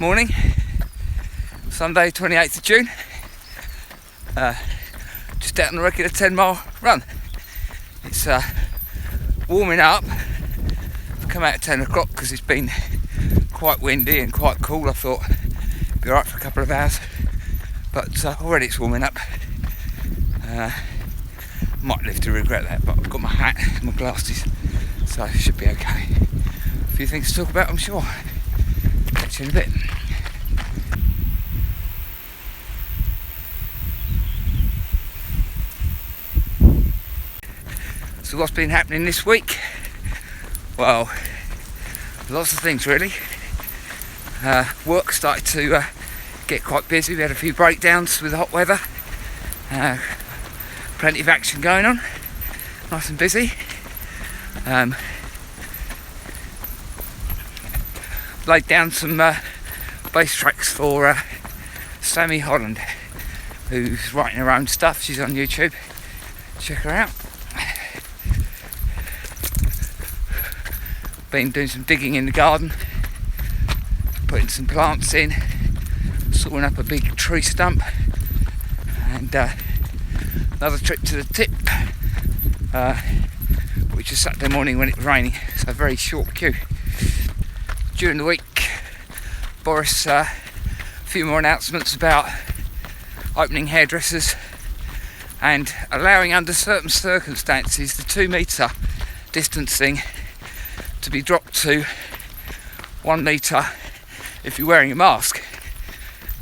Morning, Sunday 28th of June, just out on a regular 10-mile run. It's warming up. I've come out at 10 o'clock because it's been quite windy and quite cool. I thought it'd be alright for a couple of hours, but already it's warming up. Might live to regret that, but I've got my hat and my glasses, so it should be okay. A few things to talk about, I'm sure. Catch you in a bit. So what's been happening this week? Well, lots of things really. Work started to get quite busy. We had a few breakdowns with the hot weather. Plenty of action going on. Nice and busy. Laid down some bass tracks for Sammy Holland, who's writing her own stuff. She's on YouTube. Check her out. Been doing some digging in the garden, putting some plants in, sawing up a big tree stump, and another trip to the tip, which was Saturday morning when it was raining, so a very short queue. During the week, Boris, a few more announcements about opening hairdressers and allowing under certain circumstances the 2 metre distancing to be dropped to 1 metre if you're wearing a mask.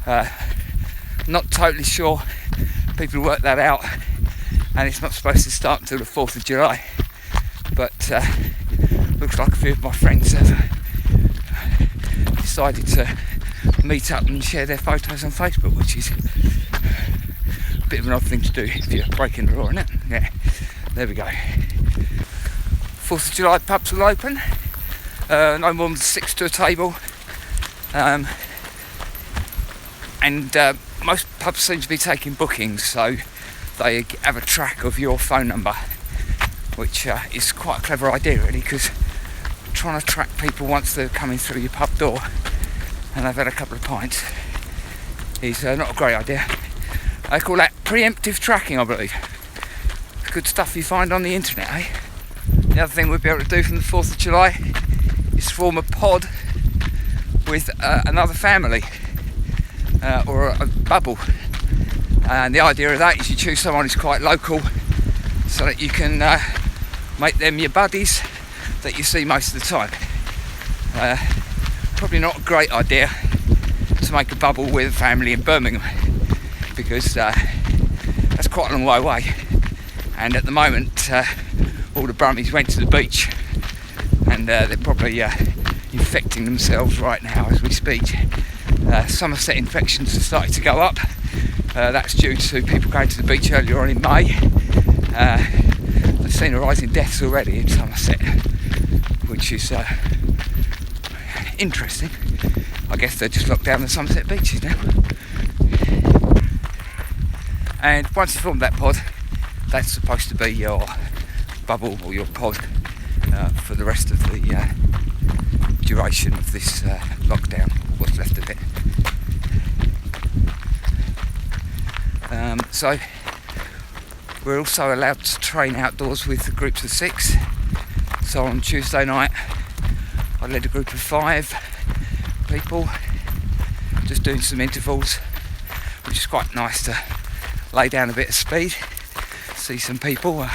Not totally sure people work that out, and it's not supposed to start until the 4th of July, but looks like a few of my friends have decided to meet up and share their photos on Facebook, which is a bit of an odd thing to do if you're breaking the law, isn't it? Yeah, there we go. 4th of July pubs will open, no more than 6 to a table, and most pubs seem to be taking bookings, so they have a track of your phone number, which is quite a clever idea really, because trying to track people once they're coming through your pub door and they've had a couple of pints is not a great idea. They call that preemptive tracking, I believe. It's good stuff you find on the internet, eh? The other thing we'll be able to do from the 4th of July is form a pod with another family, or a bubble. And the idea of that is you choose someone who's quite local so that you can make them your buddies that you see most of the time. Probably not a great idea to make a bubble with a family in Birmingham, because that's quite a long way away, and at the moment all the Brummies went to the beach, and they're probably infecting themselves right now as we speak. Somerset infections have started to go up. That's due to people going to the beach earlier on in May. I've seen a rise in deaths already in Somerset, which is interesting. I guess they just locked down the Somerset beaches now. And once you form that pod, that's supposed to be your bubble or your pod for the rest of the duration of this lockdown, what's left of it. So we're also allowed to train outdoors with groups of 6. So on Tuesday night I led a group of 5 people, just doing some intervals, which is quite nice to lay down a bit of speed, see some people, a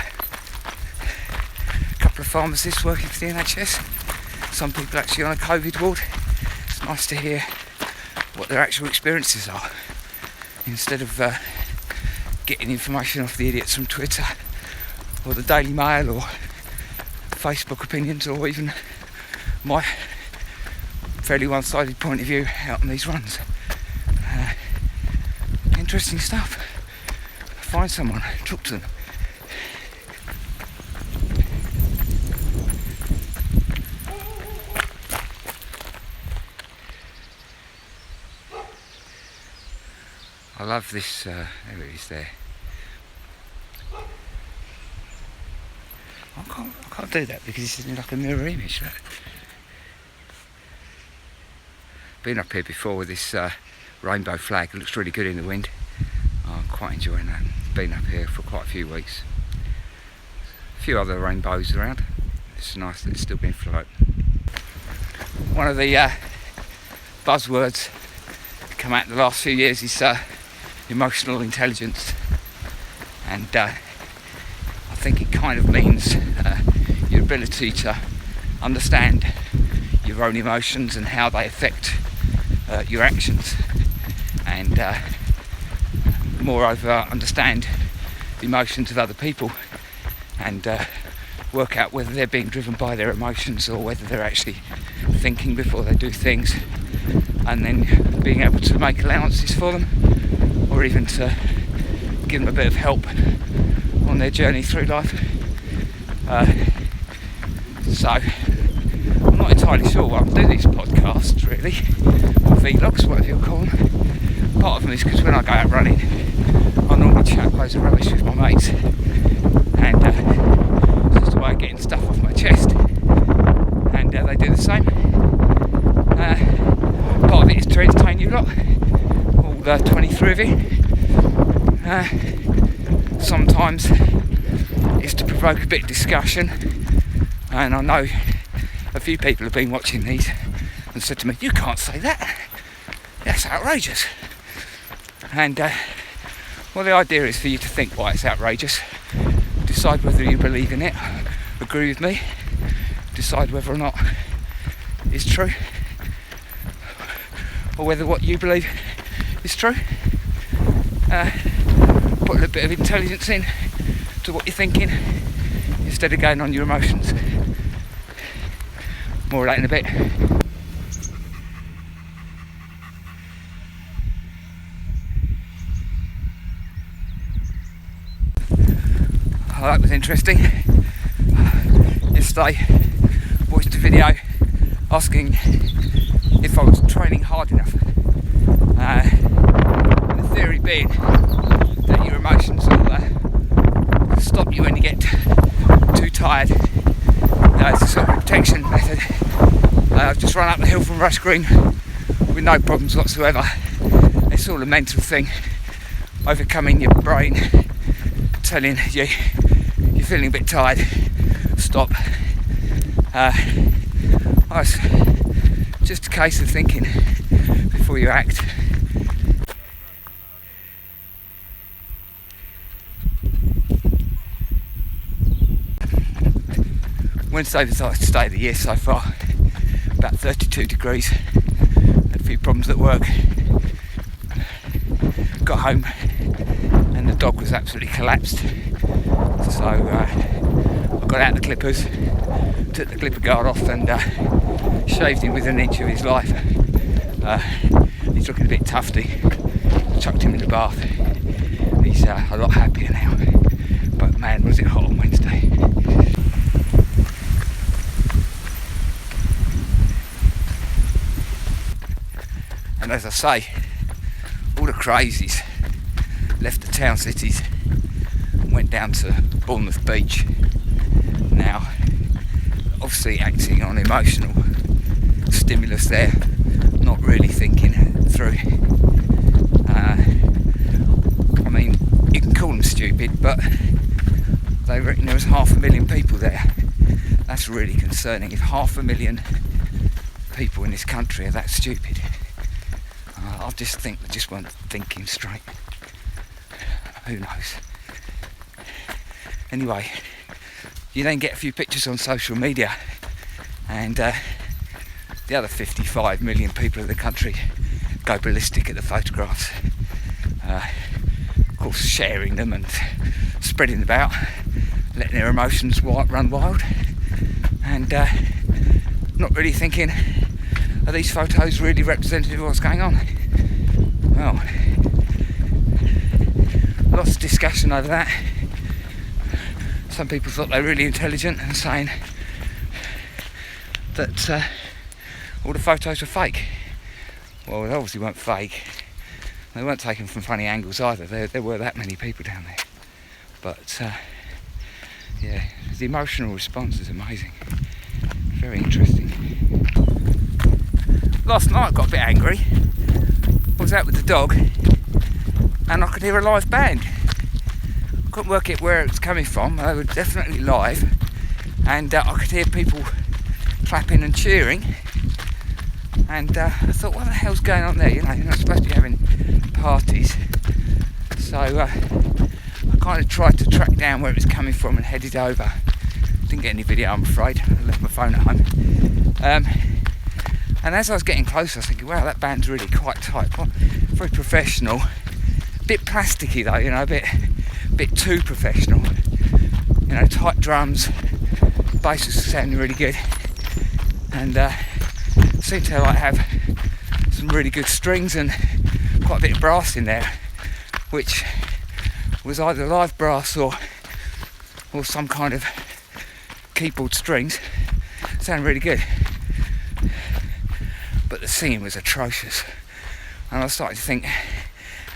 couple of pharmacists working for the NHS, some people actually on a COVID ward. It's nice to hear what their actual experiences are, instead of getting information off the idiots from Twitter or the Daily Mail or Facebook opinions, or even my fairly one-sided point of view out on these runs. Interesting stuff. Find someone, talk to them. I love this, there it is there. I can't do that because it's like a mirror image. Look. Been up here before with this rainbow flag. It looks really good in the wind. I'm quite enjoying that. Been up here for quite a few weeks. A few other rainbows around. It's nice that it's still being floated. One of the buzzwords that come out in the last few years is emotional intelligence, and I think it kind of means your ability to understand your own emotions and how they affect your actions, and moreover understand the emotions of other people and work out whether they're being driven by their emotions or whether they're actually thinking before they do things, and then being able to make allowances for them, or even to give them a bit of help on their journey through life. So I'm not entirely sure why I'm doing these podcasts, really, or vlogs, whatever you call them. Part of them is because when I go out running, I normally chat loads of rubbish with my mates, and it's just a way of getting stuff off my chest, and they do the same. Part of it is to entertain you lot, all 23 of you. Sometimes it's to provoke a bit of discussion, and I know a few people have been watching these and said to me, "You can't say that, that's outrageous." And well, the idea is for you to think why it's outrageous, decide whether you believe in it, agree with me, decide whether or not it's true, or whether what you believe is true. Put a little bit of intelligence in to what you're thinking instead of going on your emotions. More of that in a bit. Oh, that was interesting. Yesterday I watched a video asking if I was training hard enough. The theory being that your emotions will stop you when you get too tired. It's a sort of protection method. I've just run up the hill from Rush Green with no problems whatsoever. It's all a mental thing, overcoming your brain telling you you're feeling a bit tired, stop. It's just a case of thinking before you act. Wednesday was the hottest day of the year so far, about 32 degrees, had a few problems at work, got home and the dog was absolutely collapsed, so I got out the clippers, took the clipper guard off and shaved him within an inch of his life. He's looking a bit tufty, chucked him in the bath, he's a lot happier now, but man was it hot on Wednesday. And as I say, all the crazies left the town cities and went down to Bournemouth Beach. Now, obviously acting on emotional stimulus there, not really thinking through. I mean, you can call them stupid, but they reckon there was 500,000 people there. That's really concerning. If 500,000 people in this country are that stupid, I just think they just weren't thinking straight. Who knows? Anyway, you then get a few pictures on social media, and the other 55 million people in the country go ballistic at the photographs. Of course, sharing them and spreading them about, letting their emotions run wild, and not really thinking, are these photos really representative of what's going on? Well, lots of discussion over that. Some people thought they were really intelligent and saying that all the photos were fake. Well, they obviously weren't fake. They weren't taken from funny angles either. There were that many people down there. But yeah, the emotional response is amazing. Very interesting. last night I got a bit angry. I was out with the dog and I could hear a live band. Couldn't work out where it was coming from. They were definitely live, and I could hear people clapping and cheering. And I thought, what the hell's going on there? You know, you're not supposed to be having parties. So I kind of tried to track down where it was coming from and headed over. Didn't get any video, I'm afraid. I left my phone at home. And as I was getting closer, I was thinking, wow, that band's really quite tight, quite very professional. A bit plasticky though, you know, a bit too professional. You know, tight drums, bass was sounding really good, and seemed to like have some really good strings and quite a bit of brass in there, which was either live brass or some kind of keyboard strings. Sounded really good, but the singing was atrocious, and I was starting to think,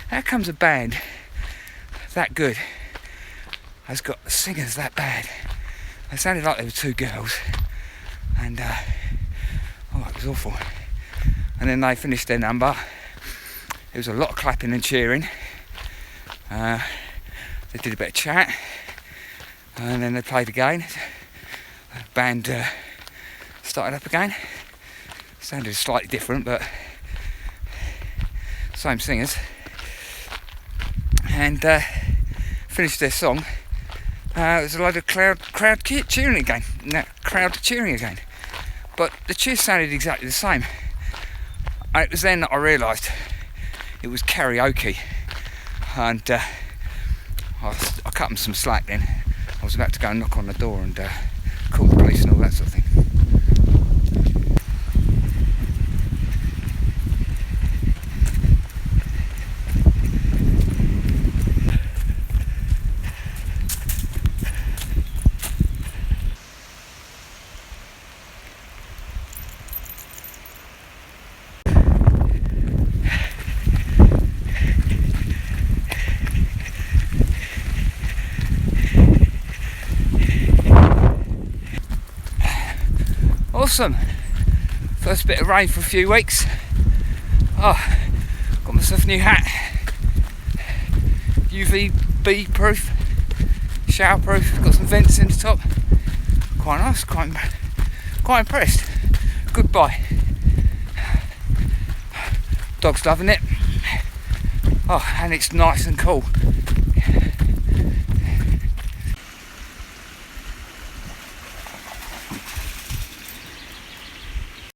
how comes a band that good has got singers that bad? They sounded like they were two girls, and it was awful. And then they finished their number. There was a lot of clapping and cheering. They did a bit of chat, and then they played again. The band started up again. Sounded slightly different, but same singers. And finished their song. It was a load of crowd cheering again. No, crowd cheering again. But the cheers sounded exactly the same. And it was then that I realised it was karaoke. And I cut them some slack then. I was about to go and knock on the door and call the police and all that sort of thing. Awesome. First bit of rain for a few weeks. Got myself a new hat. UVB proof, shower proof, got some vents in the top. Quite nice, quite impressed. Good buy. Dog's loving it. And it's nice and cool.